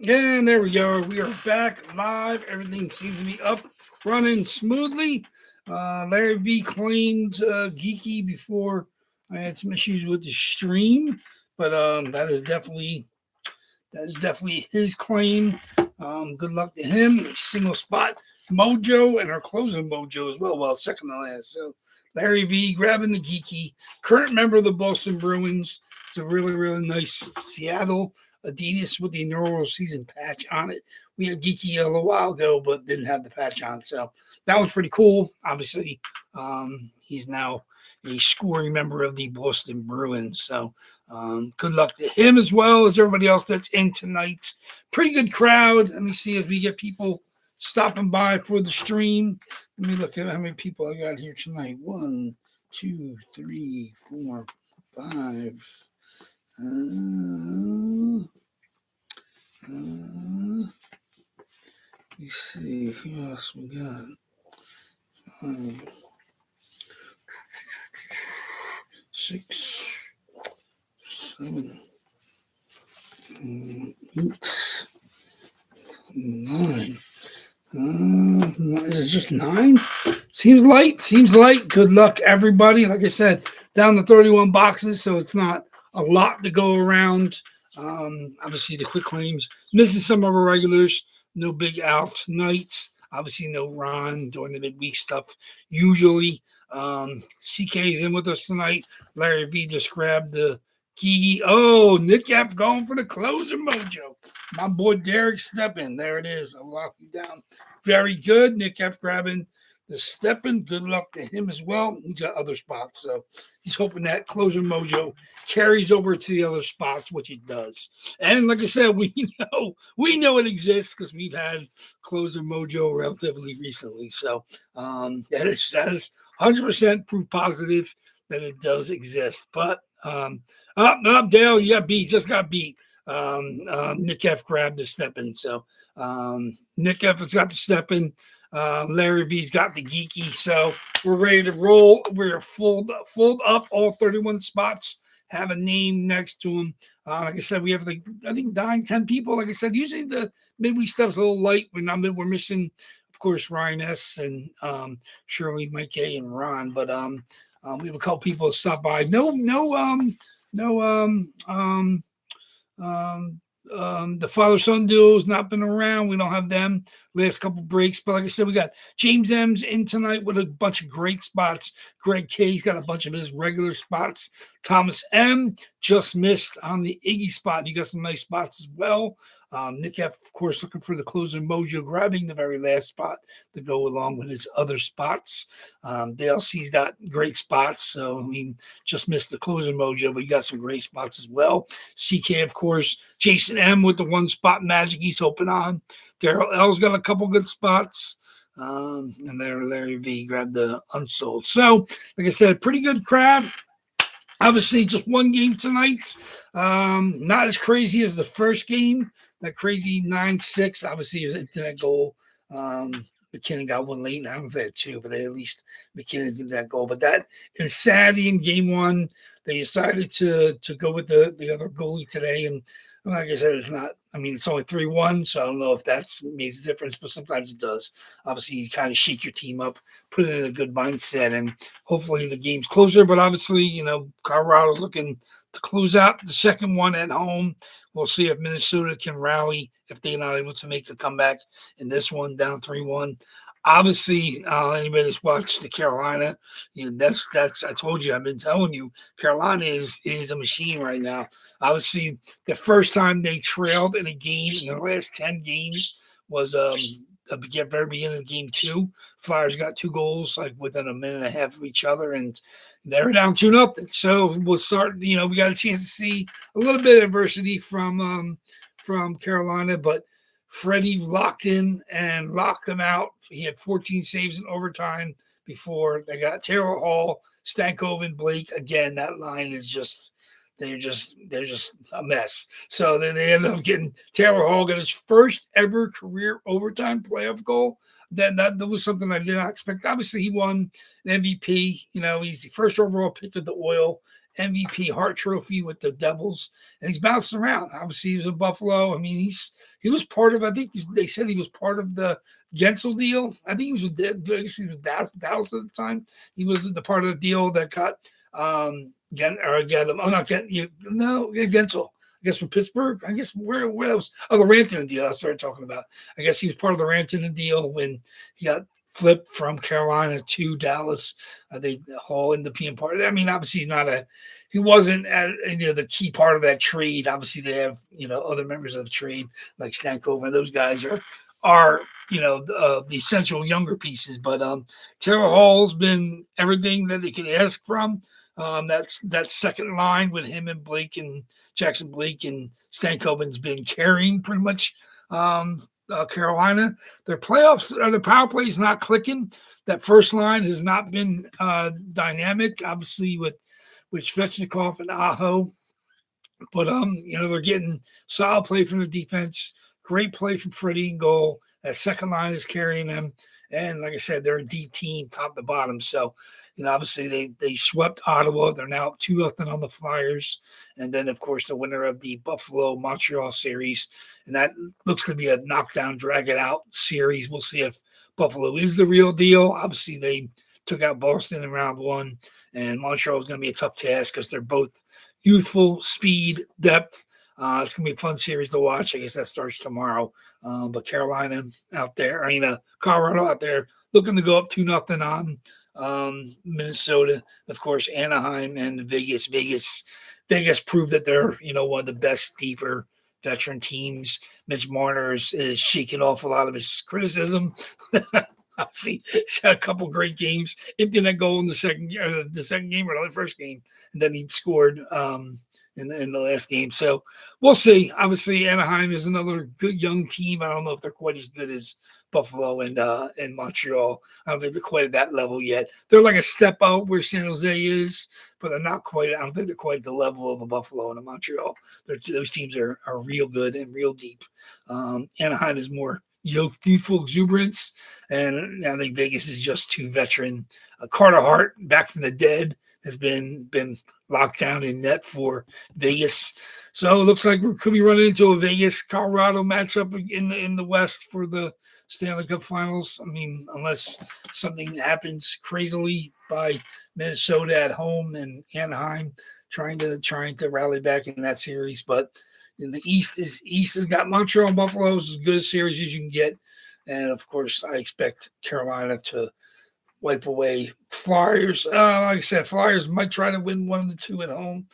And there we go. We are back live. Everything seems to be up, running smoothly. Larry V claimed geeky before I had some issues with the stream, but that is definitely his claim. Good luck to him. Single spot mojo and our closing mojo as well. Well, second to last. So Larry V grabbing the geeky, current member of the Boston Bruins. It's a really, really nice Seattle Adidas with the inaugural season patch on it. We had geeky a little while ago, but didn't have the patch on. So that one's pretty cool. Obviously, he's now a scoring member of the Boston Bruins. So good luck to him as well as everybody else that's in tonight's pretty good crowd. Let me see if we get people stopping by for the stream. Let me look at how many people I got here tonight. 1, 2, 3, 4, 5. Let me see. Who else we got? 5, 6, 7, 8, 9. Is it just 9? Seems light. Seems light. Good luck, everybody. Like I said, down to 31 boxes, so it's not a lot to go around. Obviously, the quick claims missing some of our regulars. No big out nights. Obviously, no Ron during the midweek stuff. Usually, CK's in with us tonight. Larry V just grabbed the Gigi. Oh, Nick F going for the closer mojo. My boy Derek stepping. There it is. I'll lock you down. Very good. Nick F grabbing the stepping. Good luck to him as well. He's got other spots. So he's hoping that closer mojo carries over to the other spots, which it does. And like I said, we know it exists because we've had closer mojo relatively recently. So that is 100% proof positive that it does exist. But up, Dale, you got beat. Just got beat. Nick F grabbed the stepping. So Nick F has got the stepping. Larry V's got the geeky. So we're ready to roll. We're fold up all 31 spots. Have a name next to them. Like I said, we have I think 9, 10 people. Like I said, usually the midweek stuff's a little light. We're missing, of course, Ryan S. and Shirley, Mike A. and Ron. But we have a couple people that stop by. The father son duo has not been around. We don't have them last couple breaks, but like I said, we got James M's in tonight with a bunch of great spots. Greg K's got a bunch of his regular spots. Thomas M just missed on the Iggy spot. You got some nice spots as well. Nick F, of course, looking for the closer mojo, grabbing the very last spot to go along with his other spots. Dale C's got great spots, so I mean, just missed the closer mojo, but you got some great spots as well. CK, of course, Jason M with the one spot magic he's hoping on. Daryl L's got a couple good spots. And there Larry V grabbed the unsold. So, like I said, pretty good crowd. Obviously, just one game tonight. Not as crazy as the first game. That crazy 9-6. Obviously, is into that goal. McKinnon got one late. I don't know if they had 2, but at least McKinnon's in that goal. But that insanity in game 1, they decided to go with the other goalie today. And like I said, it's not. I mean, it's only 3-1, so I don't know if that makes a difference, but sometimes it does. Obviously, you kind of shake your team up, put it in a good mindset, and hopefully the game's closer. But obviously, Colorado's looking to close out the second one at home. We'll see if Minnesota can rally if they're not able to make a comeback in this one, down 3-1. Obviously, anybody that's watched the Carolina, that's I told you, I've been telling you, Carolina is a machine right now. Obviously, the first time they trailed in a game in the last 10 games was the very beginning of game 2. Flyers got 2 goals like within a minute and a half of each other, and they're down 2-0. So we'll start. We got a chance to see a little bit of adversity from Carolina, but Freddie locked in and locked them out. He had 14 saves in overtime before they got Taylor Hall, Stankoven, Blake. Again, that line is just they're just a mess. So then they ended up getting Taylor Hall got his first ever career overtime playoff goal. That was something I did not expect. Obviously, he won an MVP. He's the first overall pick of the Oil. MVP Hart Trophy with the Devils, and he's bounced around. Obviously, he was in Buffalo. I mean, he was part of. I think they said he was part of the Gensel deal. I think he was with. I guess he was Dallas at the time. He was the part of the deal that got get him. Oh, not get you. No, Gensel. I guess from Pittsburgh. I guess where else? Oh, the Rantanen deal. I started talking about. I guess he was part of the Rantanen deal when he got flipped from Carolina to Dallas. They haul in the PM part. I mean, obviously he wasn't the key part of that trade. Obviously, they have other members of the trade like Stankoven, and those guys are the essential younger pieces. But Taylor Hall's been everything that they could ask from. That second line with him and Blake and Jackson Blake and Stankoven's been carrying pretty much Carolina. Their playoffs, their power play is not clicking. That first line has not been dynamic, obviously with Svechnikov and Aho. But they're getting solid play from the defense, great play from Freddie and goal. That second line is carrying them. And like I said, they're a deep team, top to bottom. So, obviously they swept Ottawa. They're now 2-0 on the Flyers. And then, of course, the winner of the Buffalo-Montreal series. And that looks to be a knockdown, drag-it-out series. We'll see if Buffalo is the real deal. Obviously, they took out Boston in round one. And Montreal is going to be a tough task because they're both youthful, speed, depth. It's going to be a fun series to watch. I guess that starts tomorrow. But Carolina out there, Colorado out there looking to go up 2-0 on Minnesota. Of course, Anaheim and Vegas. Vegas proved that they're, one of the best, deeper veteran teams. Mitch Marner is shaking off a lot of his criticism. Obviously, he's had a couple great games. Emptying that goal in the second game or the first game, and then he scored in the last game. So we'll see. Obviously, Anaheim is another good young team. I don't know if they're quite as good as Buffalo and Montreal. I don't think they're quite at that level yet. They're like a step out where San Jose is, but they're not quite. I don't think they're quite at the level of a Buffalo and a Montreal. Those teams are real good and real deep. Anaheim is more youthful exuberance, and I think Vegas is just too veteran. Carter Hart, back from the dead, has been locked down in net for Vegas. So it looks like we could be running into a Vegas-Colorado matchup in the West for the Stanley Cup Finals. I mean, unless something happens crazily by Minnesota at home and Anaheim trying to rally back in that series. But in the East has got Montreal and Buffalo as good a series as you can get. And, of course, I expect Carolina to wipe away Flyers. Like I said, Flyers might try to win one of the two at home.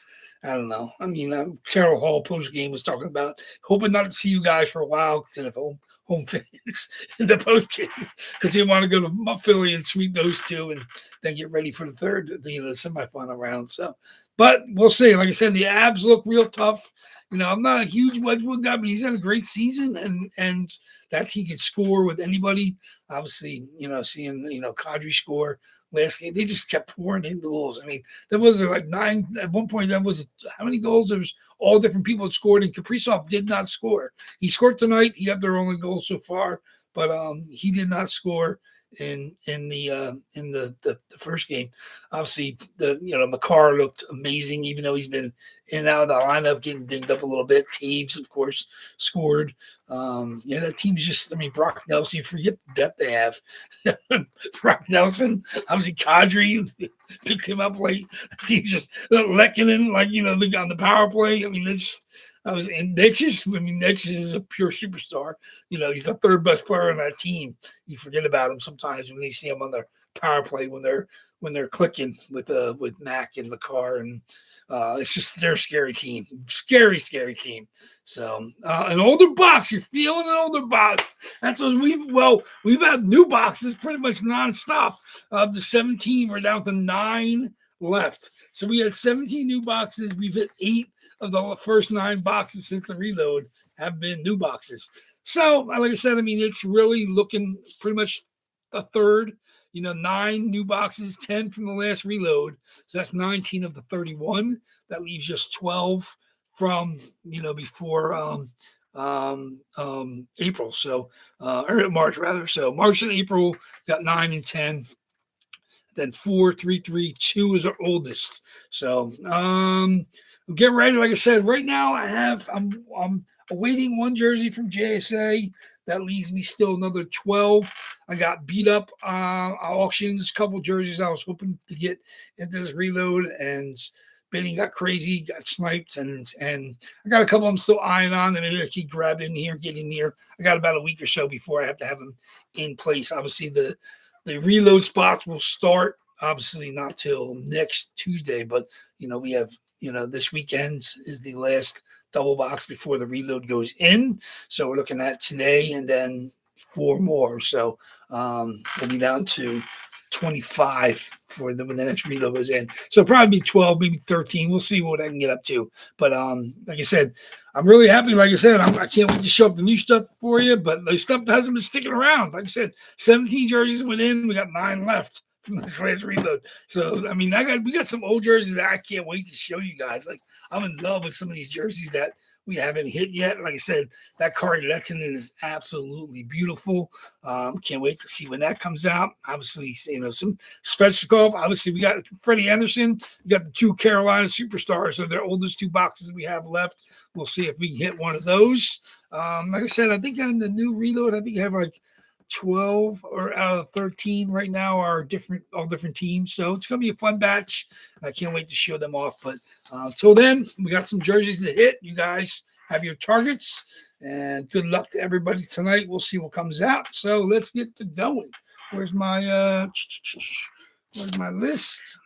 I don't know. I mean, Terrell Hall post-game was talking about hoping not to see you guys for a while to the home fans in the post-game because they want to go to Philly and sweep those two and then get ready for the third, the semifinal round. So, but we'll see. Like I said, the Abs look real tough. I'm not a huge Wedgwood guy, but he's had a great season, and that he can score with anybody. Obviously, seeing Kadri score last game, they just kept pouring in goals. I mean, there was like 9 at one point. That was how many goals? There was all different people that scored, and Kaprizov did not score. He scored tonight. He had their only goal so far, but he did not score in the first game. Obviously, Makar looked amazing, even though he's been in and out of the lineup, getting dinged up a little bit. Taves, of course, scored. That team's just, Brock Nelson, you forget the depth they have. Brock Nelson, obviously Kadri, picked him up late. The team's just Lehkonen, on the power play. And Netch's is a pure superstar. He's the third best player on that team. You forget about him sometimes when you see him on their power play when they're clicking with Mac and Makar, and it's just they're a scary team, scary team. So an older box, you're feeling an older box. That's what we've had new boxes pretty much nonstop. Of the 17, we're down to 9 left. So we had 17 new boxes. We've hit 8 of the first 9 boxes since the reload have been new boxes. So, like I said, it's really looking pretty much a third. 9 new boxes, 10 from the last reload. So that's 19 of the 31. That leaves just 12 from before April. So or March rather. So March and April got 9 and 10. Then 4332 is our oldest. So get ready. Like I said, right now I'm awaiting one jersey from JSA. That leaves me still another 12. I got beat up auctions, a couple jerseys I was hoping to get into this reload, and bidding got crazy, got sniped, and I got a couple I'm still eyeing on. And maybe I keep grabbing here, getting here. I got about a week or so before I have to have them in place. Obviously, the reload spots will start obviously not till next Tuesday, but we have this weekend is the last double box before the reload goes in. So we're looking at today and then 4 more. So we'll be down to 25 for when the next reload goes in. So probably 12, maybe 13. We'll see what I can get up to. But like I said, I'm really happy. Like I said, I can't wait to show up the new stuff for you. But the stuff that hasn't been sticking around. Like I said, 17 jerseys went in. We got 9 left from this last reload. So I mean, we got some old jerseys that I can't wait to show you guys. Like, I'm in love with some of these jerseys that we haven't hit yet. Like I said, that card Lettinen is absolutely beautiful. Can't wait to see when that comes out. Obviously, some Svechnikov. Obviously, we got Freddie Anderson. We got the 2 Carolina superstars. So their oldest 2 boxes we have left. We'll see if we can hit one of those. Like I said, I think in the new reload, I think I have like 12 or out of 13 right now are all different teams. So it's going to be a fun batch. I can't wait to show them off. But until then, we got some jerseys to hit. You guys have your targets, and good luck to everybody tonight. We'll see what comes out. So let's get to going. Where's my list?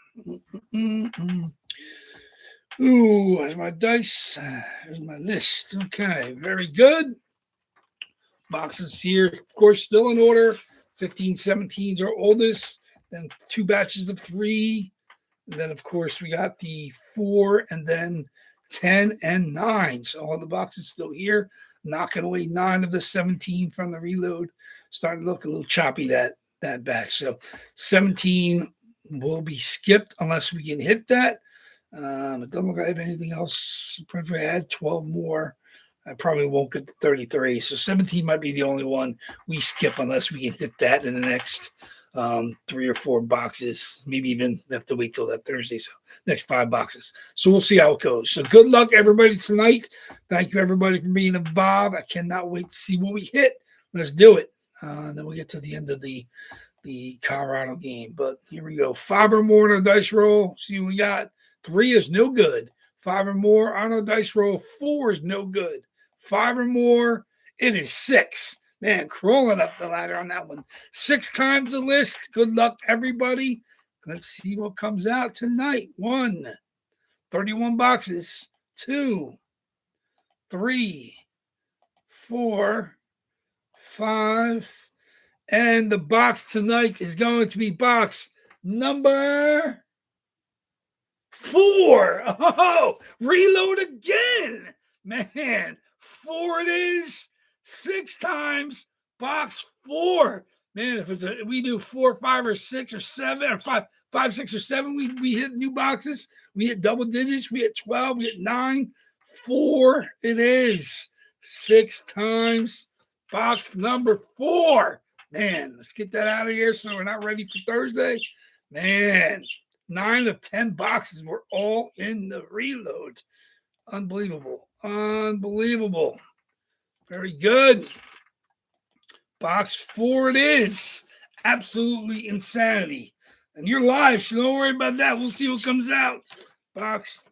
Ooh, there's my dice. There's my list. Okay, very good. Boxes here, of course, still in order. 15, 17s are oldest. Then 2 batches of 3. And then, of course, we got the 4 and then 10 and 9. So all the boxes still here. Knocking away 9 of the 17 from the reload. Starting to look a little choppy, that batch. So 17 will be skipped unless we can hit that. It doesn't look like I have anything else. If I add 12 more, I probably won't get to 33. So 17 might be the only one we skip unless we can hit that in the next 3 or 4 boxes. Maybe even have to wait till that Thursday. So next 5 boxes. So we'll see how it goes. So good luck, everybody, tonight. Thank you, everybody, for being involved. I cannot wait to see what we hit. Let's do it. And then we'll get to the end of the Colorado game. But here we go. 5 or more on a dice roll. See what we got. 3 is no good. 5 or more on a dice roll. 4 is no good. 5 or more, it is 6. Man, crawling up the ladder on that one. 6 times the list. Good luck, everybody. Let's see what comes out tonight. 1, 31 boxes. 2, 3, 4, 5. And the box tonight is going to be box number 4. Oh, reload again. Man, 4 it is. 6 times. Box 4. Man, if we do 4, 5, or 6 or 7 or 5, 6 or 7, we hit new boxes. We hit double digits. We hit 12. We hit 9. 4 it is. 6 times. Box number 4. Man, let's get that out of here so we're not ready for Thursday. Man, 9 of 10 boxes were all in the reload. Unbelievable. Unbelievable. Very good. Box 4 it is. Absolutely insanity. And you're live, so don't worry about that. We'll see what comes out. Box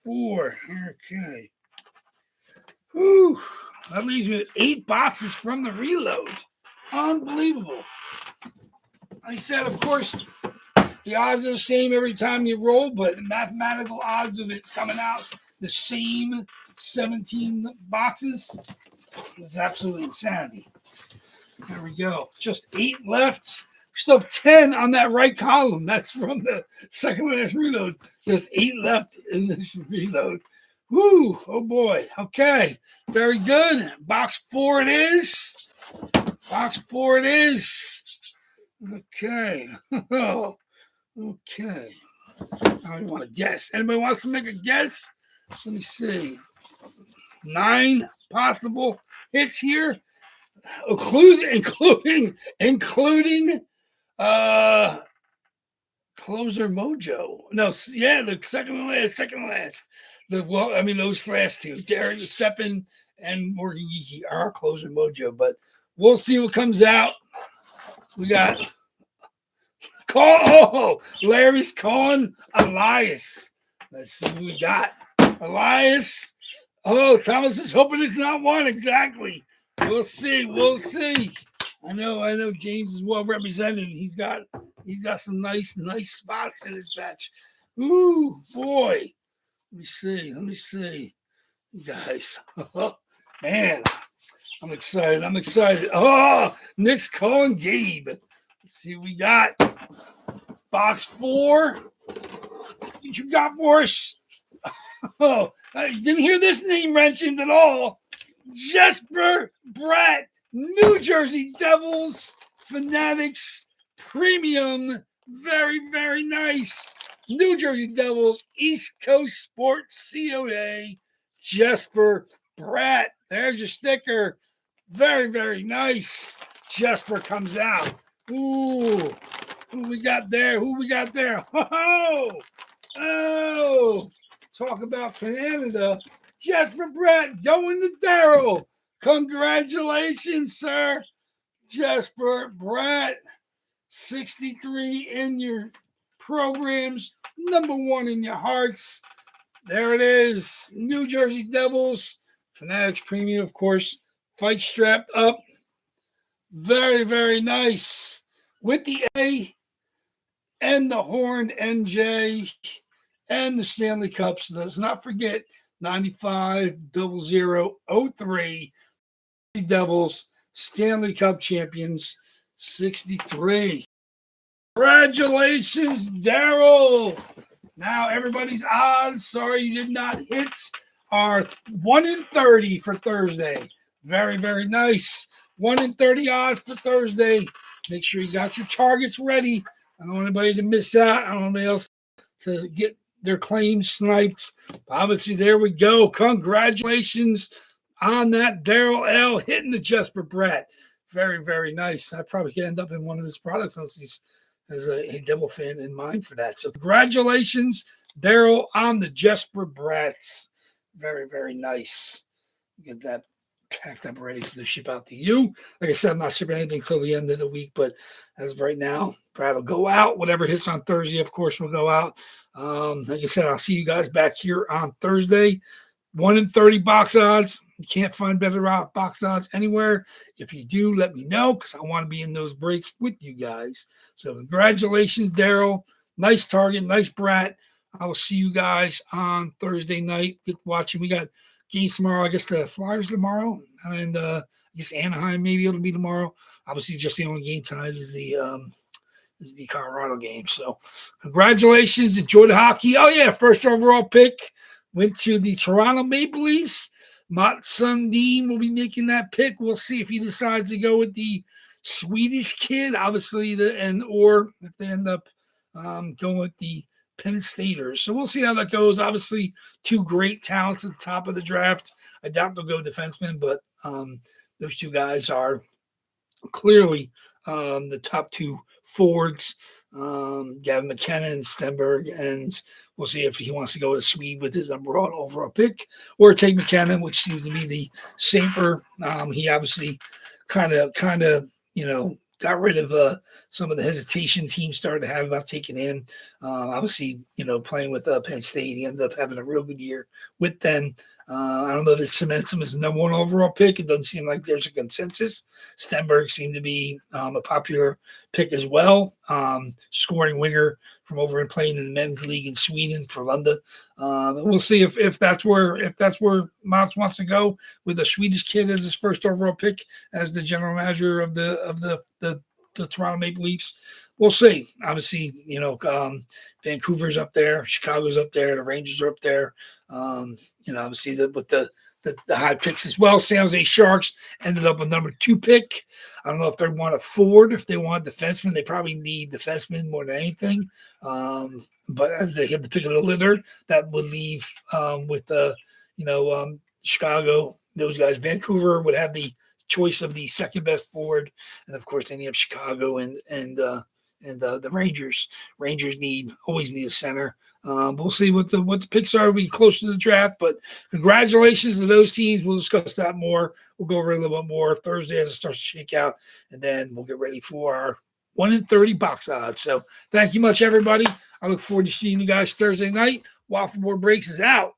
4. Okay. Whew. That leaves me with 8 boxes from the reload. Unbelievable. Like I said, of course, the odds are the same every time you roll, but mathematical odds of it coming out the same 17 boxes is absolutely insanity. There we go. Just 8 left. We still have 10 on that right column. That's from the second last reload. Just 8 left in this reload. Woo! Oh boy. Okay. Very good. Box 4 it is. Box 4 it is. Okay. Oh. Okay. I want to guess. Anybody wants to make a guess? Let me see. 9 possible hits here, including Closer Mojo. No, yeah, the second to last, second to last. Those last two, Derek Steppen and Morgan Geeky are our Closer Mojo. But we'll see what comes out. We got Larry's calling Elias. Let's see who we got. Elias. Oh, Thomas is hoping it's not one exactly. We'll see. We'll see. I know James is well represented. He's got some nice spots in his batch. Ooh, boy. Let me see. You guys. Man, I'm excited. Oh, Nick's calling Gabe. Let's see what we got. Box 4. What you got for us? Oh, I didn't hear this name mentioned at all. Jesper Bratt, New Jersey Devils, Fanatics, Premium. Very, very nice. New Jersey Devils, East Coast Sports COA, Jesper Bratt. There's your sticker. Very, very nice. Jesper comes out. Ooh. Who we got there? Oh. Talk about Canada. Jesper Bratt going to Daryl. Congratulations, sir. Jesper Bratt. 63 in your programs. Number 1 in your hearts. There it is. New Jersey Devils. Fanatics Premium, of course. Fight strapped up. Very, very nice. With the A and the Horn NJ and the Stanley Cups. Let's not forget 95-00-03 Devils, Stanley Cup champions, 63. Congratulations, Daryl. Now everybody's odds. Sorry you did not hit are 1 in 30 for Thursday. Very, very nice. 1 in 30 odds for Thursday. Make sure you got your targets ready. I don't want anybody to miss out. I don't want anybody else to get their claims sniped. Obviously, there we go. Congratulations on that. Daryl L. hitting the Jesper Bratt. Very, very nice. I probably could end up in one of his products unless he's has a Devil fan in mind for that. So congratulations, Daryl, on the Jesper Bratts. Very, very nice. Get that packed up ready for the ship out to you. Like I said, I'm not shipping anything till the end of the week, but as of right now, Brad will go out. Whatever hits on Thursday, of course, will go out. Like I said, I'll see you guys back here on Thursday. 1 in 30 box odds. You can't find better box odds anywhere. If you do, let me know because I want to be in those breaks with you guys. So congratulations, Daryl. Nice target, nice Brat. I will see you guys on Thursday night. Good watching. We got games tomorrow. I guess the Flyers tomorrow, and I guess Anaheim maybe it'll be tomorrow. Obviously, just the only game tonight is the Colorado game. So congratulations. Enjoy the hockey. Oh, yeah, first overall pick went to the Toronto Maple Leafs. Mott Sundin will be making that pick. We'll see if he decides to go with the Swedish kid, obviously, or if they end up going with the Penn Staters. So we'll see how that goes. Obviously, 2 great talents at the top of the draft. I doubt they'll go defensemen, but those 2 guys are clearly the top 2 forwards. Gavin McKenna and Stenberg, and we'll see if he wants to go to Swede with his number 1 overall pick or take McKenna, which seems to be the safer. He obviously kind of, got rid of some of the hesitation teams started to have about taking him. Obviously, playing with Penn State, he ended up having a real good year with them. I don't know if it cements him as the number 1 overall pick. It doesn't seem like there's a consensus. Stenberg seemed to be a popular pick as well. Scoring winger from over and playing in the men's league in Sweden for Lunda. We'll see if that's where Mounts wants to go with a Swedish kid as his first overall pick as the general manager of the Toronto Maple Leafs. We'll see. Obviously, Vancouver's up there, Chicago's up there, the Rangers are up there. Obviously with the high picks as well. San Jose Sharks ended up with number 2 pick. I don't know if they want a forward, if they want defenseman. They probably need defenseman more than anything. But they have the pick of the litter. That would leave with Chicago, those guys. Vancouver would have the choice of the second best forward, and of course then you have Chicago and and the Rangers always need a center. We'll see what the picks are. We close to the draft, but congratulations to those teams. We'll discuss that more. We'll go over a little bit more Thursday as it starts to shake out, and then we'll get ready for our 1 in 30 box odds. So thank you much, everybody. I look forward to seeing you guys Thursday night. Waffle Board Breaks is out.